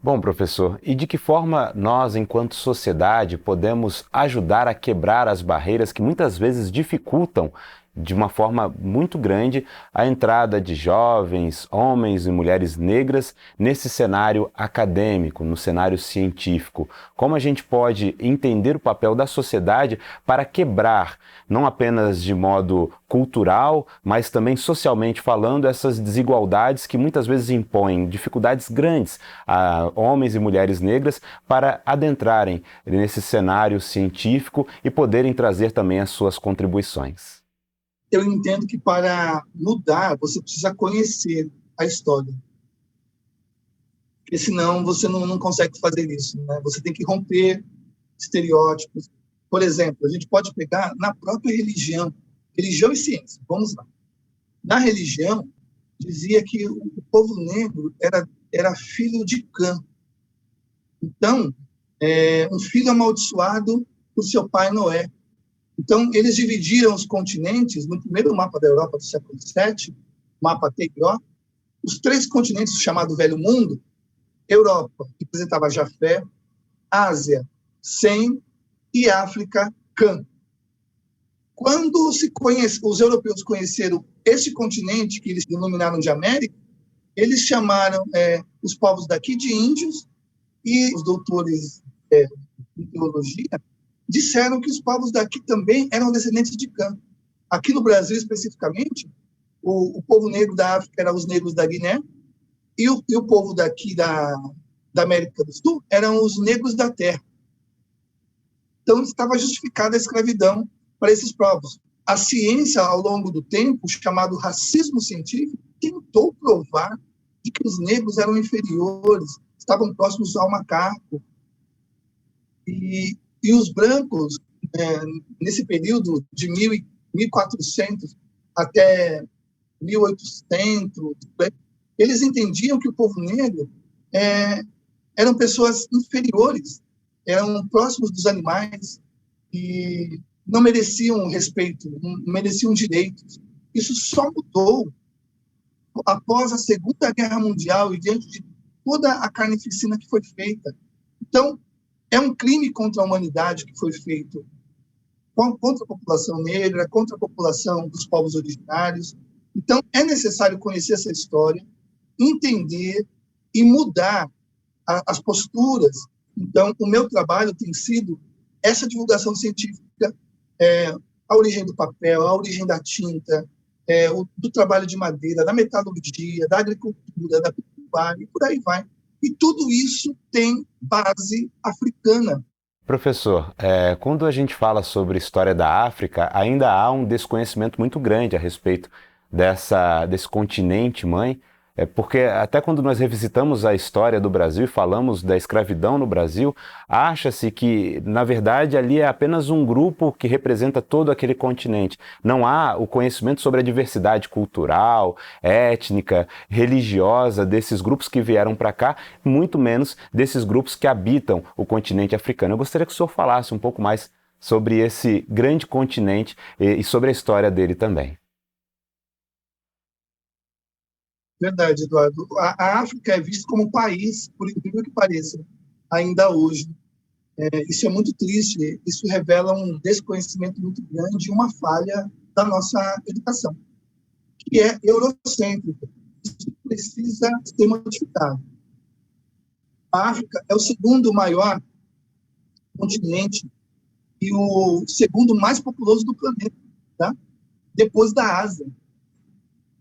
Bom, professor, e de que forma nós, enquanto sociedade, podemos ajudar a quebrar as barreiras que muitas vezes dificultam, de uma forma muito grande, a entrada de jovens, homens e mulheres negras nesse cenário acadêmico, no cenário científico? Como a gente pode entender o papel da sociedade para quebrar, não apenas de modo cultural, mas também socialmente falando, essas desigualdades que muitas vezes impõem dificuldades grandes a homens e mulheres negras para adentrarem nesse cenário científico e poderem trazer também as suas contribuições? Eu entendo que para mudar, você precisa conhecer a história, porque senão você não consegue fazer isso, né? Você tem que romper estereótipos. Por exemplo, a gente pode pegar na própria religião, religião e ciência, vamos lá. Na religião, dizia que o povo negro era filho de Cã. Então, um filho amaldiçoado por seu pai Noé. Então, eles dividiram os continentes, no primeiro mapa da Europa do século VII, mapa Tegró, os três continentes chamados Velho Mundo. Europa representava Jafé, Ásia, Sem, e África, Cã. Quando os europeus conheceram este continente, que eles denominaram de América, eles chamaram os povos daqui de índios, e os doutores em teologia disseram que os povos daqui também eram descendentes de Cã. Aqui no Brasil, especificamente, o povo negro da África eram os negros da Guiné, e o povo daqui da América do Sul eram os negros da terra. Então, estava justificada a escravidão para esses povos. A ciência, ao longo do tempo, chamado racismo científico, tentou provar de que os negros eram inferiores, estavam próximos ao macaco. E os brancos, nesse período de 1400 até 1800, eles entendiam que o povo negro eram pessoas inferiores, eram próximos dos animais e não mereciam respeito, não mereciam direitos. Isso só mudou após a Segunda Guerra Mundial e diante de toda a carnificina que foi feita. Então, é um crime contra a humanidade que foi feito contra a população negra, contra a população dos povos originários. Então, é necessário conhecer essa história, entender e mudar as posturas. Então, o meu trabalho tem sido essa divulgação científica, a origem do papel, a origem da tinta, do trabalho de madeira, da metalurgia, da agricultura, da pecuária, e por aí vai. E tudo isso tem base africana. Professor, quando a gente fala sobre história da África, ainda há um desconhecimento muito grande a respeito desse continente mãe, porque até quando nós revisitamos a história do Brasil e falamos da escravidão no Brasil, acha-se que, na verdade, ali é apenas um grupo que representa todo aquele continente. Não há o conhecimento sobre a diversidade cultural, étnica, religiosa desses grupos que vieram para cá, muito menos desses grupos que habitam o continente africano. Eu gostaria que o senhor falasse um pouco mais sobre esse grande continente e sobre a história dele também. Verdade, Eduardo. A África é vista como um país, por incrível que pareça, ainda hoje. Isso é muito triste, isso revela um desconhecimento muito grande e uma falha da nossa educação, que é eurocêntrica. Isso precisa ser modificado. A África é o segundo maior continente e o segundo mais populoso do planeta, tá? Depois da Ásia.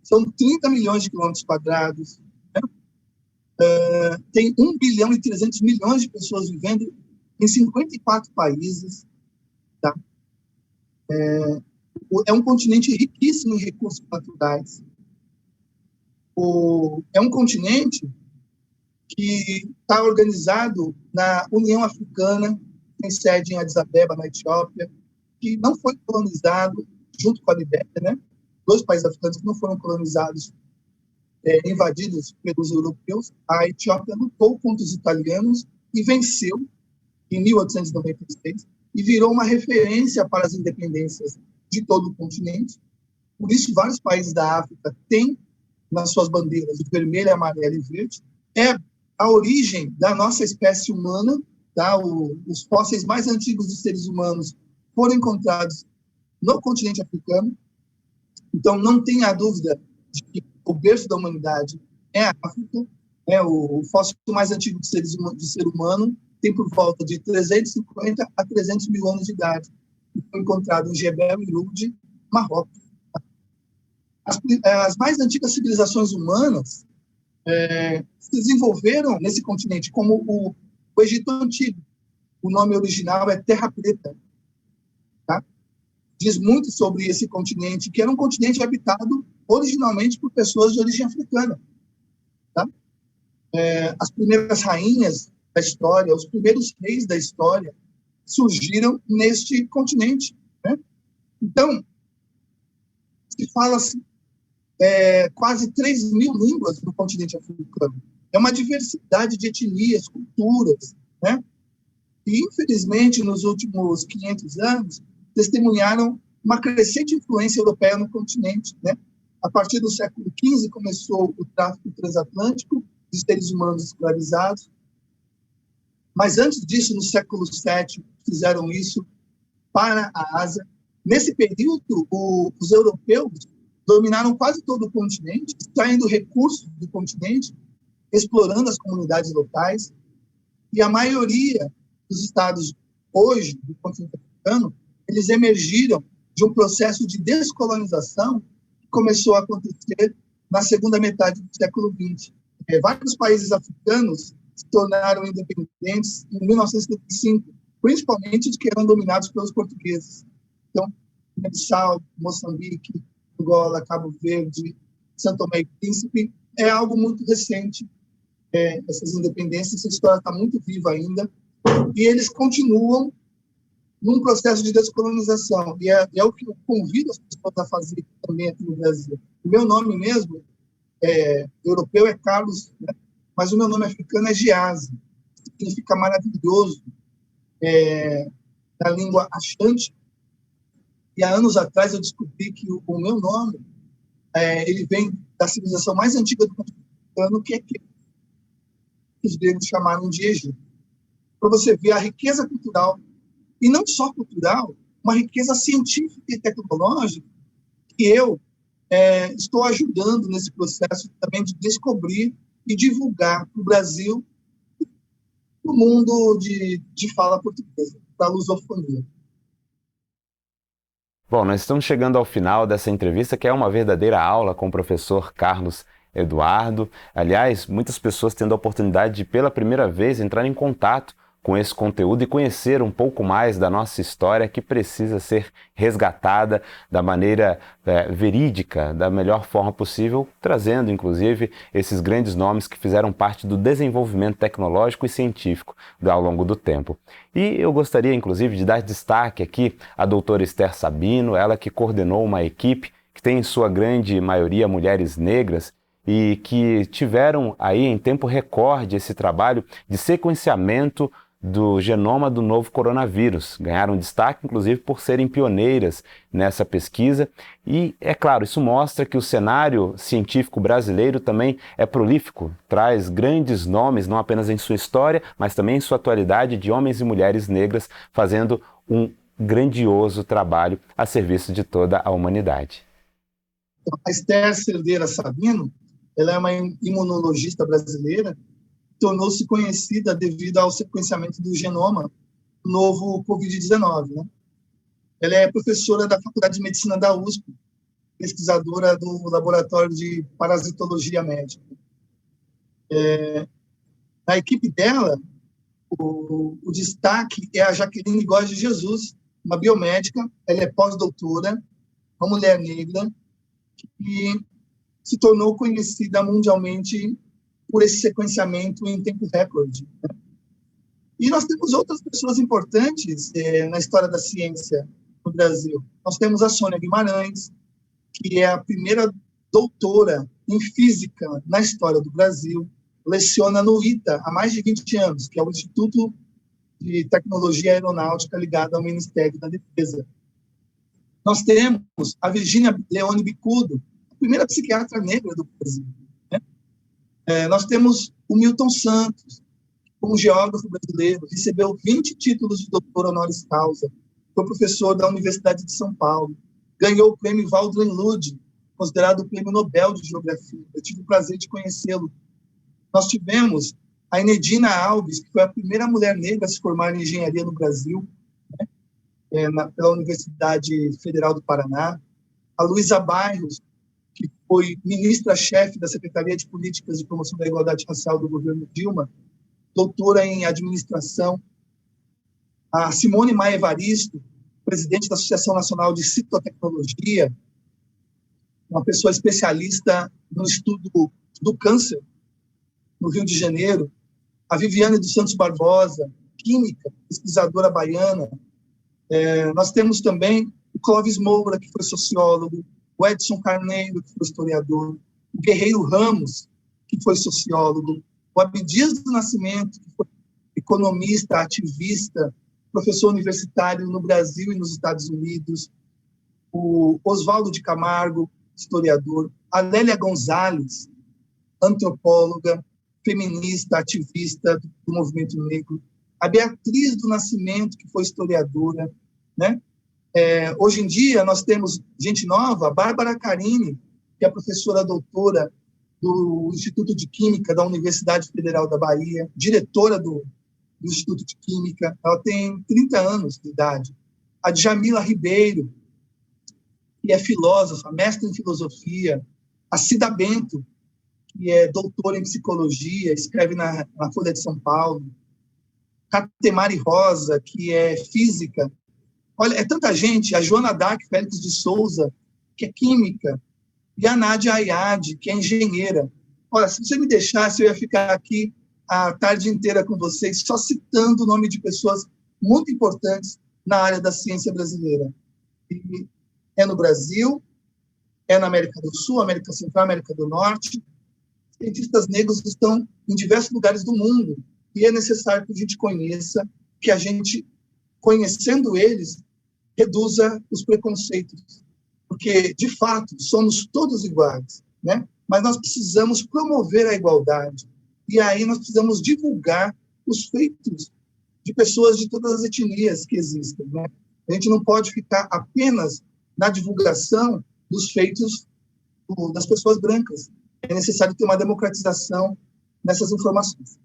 São 30 milhões de quilômetros quadrados, né? Tem 1 bilhão e 300 milhões de pessoas vivendo em 54 países. Tá? É um continente riquíssimo em recursos naturais. É um continente que está organizado na União Africana, tem sede em Addis Abeba, na Etiópia, que não foi colonizado junto com a Libéria, né? 2 países africanos que não foram colonizados, invadidos pelos europeus. A Etiópia lutou contra os italianos e venceu em 1896 e virou uma referência para as independências de todo o continente. Por isso, vários países da África têm nas suas bandeiras o vermelho, amarelo e verde. É a origem da nossa espécie humana, tá? Os fósseis mais antigos dos seres humanos foram encontrados no continente africano. Então, não tenha dúvida de que o berço da humanidade é a África. O fóssil mais antigo do ser humano tem por volta de 350 a 300 mil anos de idade. E foi encontrado em Jebel Irhoud, Marrocos. As mais antigas civilizações humanas se desenvolveram nesse continente, como o Egito Antigo. O nome original é Terra Preta. Tá? Diz muito sobre esse continente, que era um continente habitado originalmente por pessoas de origem africana. Tá? As primeiras rainhas da história, os primeiros reis da história, surgiram neste continente. Né? Então, se fala-se quase 3 mil línguas no continente africano. É uma diversidade de etnias, culturas, né? E, infelizmente, nos últimos 500 anos, testemunharam uma crescente influência europeia no continente, né? A partir do século XV começou o tráfico transatlântico de seres humanos escravizados, mas antes disso, no século VII, fizeram isso para a Ásia. Nesse período, os europeus dominaram quase todo o continente, extraindo recursos do continente, explorando as comunidades locais, e a maioria dos estados hoje do continente africano, eles emergiram de um processo de descolonização que começou a acontecer na segunda metade do século XX. Vários países africanos se tornaram independentes em 1975, principalmente os que eram dominados pelos portugueses. Então, Guiné-Bissau, Moçambique, Angola, Cabo Verde, São Tomé e Príncipe, é algo muito recente, essas independências, essa história está muito viva ainda, e eles continuam num processo de descolonização, e é o que eu convido as pessoas a fazer também aqui no Brasil. O meu nome mesmo, europeu, é Carlos, né? Mas o meu nome africano é Giazi, que significa maravilhoso, na língua Ashanti. E há anos atrás eu descobri que o meu nome ele vem da civilização mais antiga do continente africano, que os gregos chamaram de Egito. Para você ver a riqueza cultural, e não só cultural, uma riqueza científica e tecnológica, que eu estou ajudando nesse processo também de descobrir e divulgar para o Brasil, para o mundo de fala portuguesa, para a lusofonia. Bom, nós estamos chegando ao final dessa entrevista, que é uma verdadeira aula com o professor Carlos Eduardo. Aliás, muitas pessoas tendo a oportunidade de, pela primeira vez, entrar em contato com esse conteúdo e conhecer um pouco mais da nossa história, que precisa ser resgatada da maneira verídica, da melhor forma possível, trazendo, inclusive, esses grandes nomes que fizeram parte do desenvolvimento tecnológico e científico ao longo do tempo. E eu gostaria, inclusive, de dar destaque aqui à doutora Esther Sabino, ela que coordenou uma equipe que tem em sua grande maioria mulheres negras, e que tiveram aí em tempo recorde esse trabalho de sequenciamento do genoma do novo coronavírus. Ganharam destaque, inclusive, por serem pioneiras nessa pesquisa. E, é claro, isso mostra que o cenário científico brasileiro também é prolífico, traz grandes nomes, não apenas em sua história, mas também em sua atualidade, de homens e mulheres negras fazendo um grandioso trabalho a serviço de toda a humanidade. A Esther Cerdeira Sabino, ela é uma imunologista brasileira, tornou-se conhecida devido ao sequenciamento do genoma do novo Covid-19. Né? Ela é professora da Faculdade de Medicina da USP, pesquisadora do Laboratório de Parasitologia Médica. Na equipe dela, o destaque é a Jaqueline Góes de Jesus, uma biomédica, ela é pós-doutora, uma mulher negra, que se tornou conhecida mundialmente por esse sequenciamento em tempo recorde. E nós temos outras pessoas importantes na história da ciência no Brasil. Nós temos a Sônia Guimarães, que é a primeira doutora em física na história do Brasil, leciona no ITA há mais de 20 anos, que é o Instituto de Tecnologia Aeronáutica ligado ao Ministério da Defesa. Nós temos a Virgínia Leone Bicudo, a primeira psiquiatra negra do Brasil. Né? Nós temos o Milton Santos, como geógrafo brasileiro, recebeu 20 títulos de doutor honoris causa, foi professor da Universidade de São Paulo, ganhou o prêmio Valdrin Lud, considerado o prêmio Nobel de Geografia. Eu tive o prazer de conhecê-lo. Nós tivemos a Enedina Alves, que foi a primeira mulher negra a se formar em engenharia no Brasil, né, pela Universidade Federal do Paraná. A Luísa Bairros, que foi ministra-chefe da Secretaria de Políticas de Promoção da Igualdade Racial do governo Dilma, doutora em administração. A Simone Maia Evaristo, presidente da Associação Nacional de Citotecnologia, uma pessoa especialista no estudo do câncer, no Rio de Janeiro. A Viviane dos Santos Barbosa, química, pesquisadora baiana. Nós temos também o Clóvis Moura, que foi sociólogo, o Edson Carneiro, que foi historiador, o Guerreiro Ramos, que foi sociólogo, o Abdias do Nascimento, que foi economista, ativista, professor universitário no Brasil e nos Estados Unidos, o Oswaldo de Camargo, historiador, a Lélia Gonzalez, antropóloga, feminista, ativista do movimento negro, a Beatriz do Nascimento, que foi historiadora, né? Hoje em dia, nós temos gente nova, a Bárbara Carini, que é professora doutora do Instituto de Química da Universidade Federal da Bahia, diretora do Instituto de Química, ela tem 30 anos de idade. A Djamila Ribeiro, que é filósofa, mestre em filosofia. A Cida Bento, que é doutora em psicologia, escreve na Folha de São Paulo. Catemari Rosa, que é física. Olha, é tanta gente. A Joana Dark Félix de Souza, que é química. E a Nádia Ayad, que é engenheira. Olha, se você me deixasse, eu ia ficar aqui a tarde inteira com vocês, só citando o nome de pessoas muito importantes na área da ciência brasileira. E é no Brasil, é na América do Sul, América Central, América do Norte. Cientistas negros estão em diversos lugares do mundo e é necessário que a gente conheça, que a gente, conhecendo eles, reduza os preconceitos. Porque, de fato, somos todos iguais, né? Mas nós precisamos promover a igualdade. E aí nós precisamos divulgar os feitos de pessoas de todas as etnias que existem, né? A gente não pode ficar apenas na divulgação dos feitos das pessoas brancas. É necessário ter uma democratização nessas informações.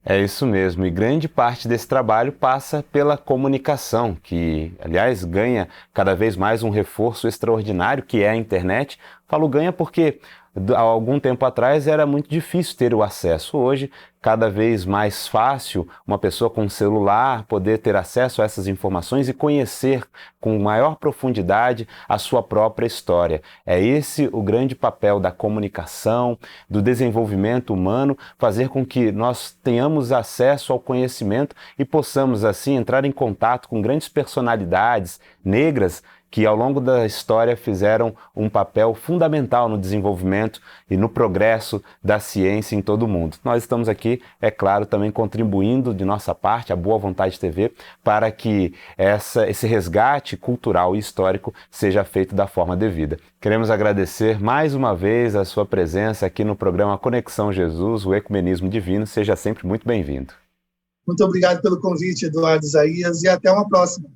É isso mesmo, e grande parte desse trabalho passa pela comunicação, que, aliás, ganha cada vez mais um reforço extraordinário, que é a internet. Falo ganha porque há algum tempo atrás era muito difícil ter o acesso. Hoje, cada vez mais fácil uma pessoa com um celular poder ter acesso a essas informações e conhecer com maior profundidade a sua própria história. É esse o grande papel da comunicação, do desenvolvimento humano, fazer com que nós tenhamos acesso ao conhecimento e possamos, assim, entrar em contato com grandes personalidades negras que ao longo da história fizeram um papel fundamental no desenvolvimento e no progresso da ciência em todo o mundo. Nós estamos aqui, é claro, também contribuindo de nossa parte, a Boa Vontade TV, para que esse resgate cultural e histórico seja feito da forma devida. Queremos agradecer mais uma vez a sua presença aqui no programa Conexão Jesus, o Ecumenismo Divino. Seja sempre muito bem-vindo. Muito obrigado pelo convite, Eduardo Isaías, e até uma próxima.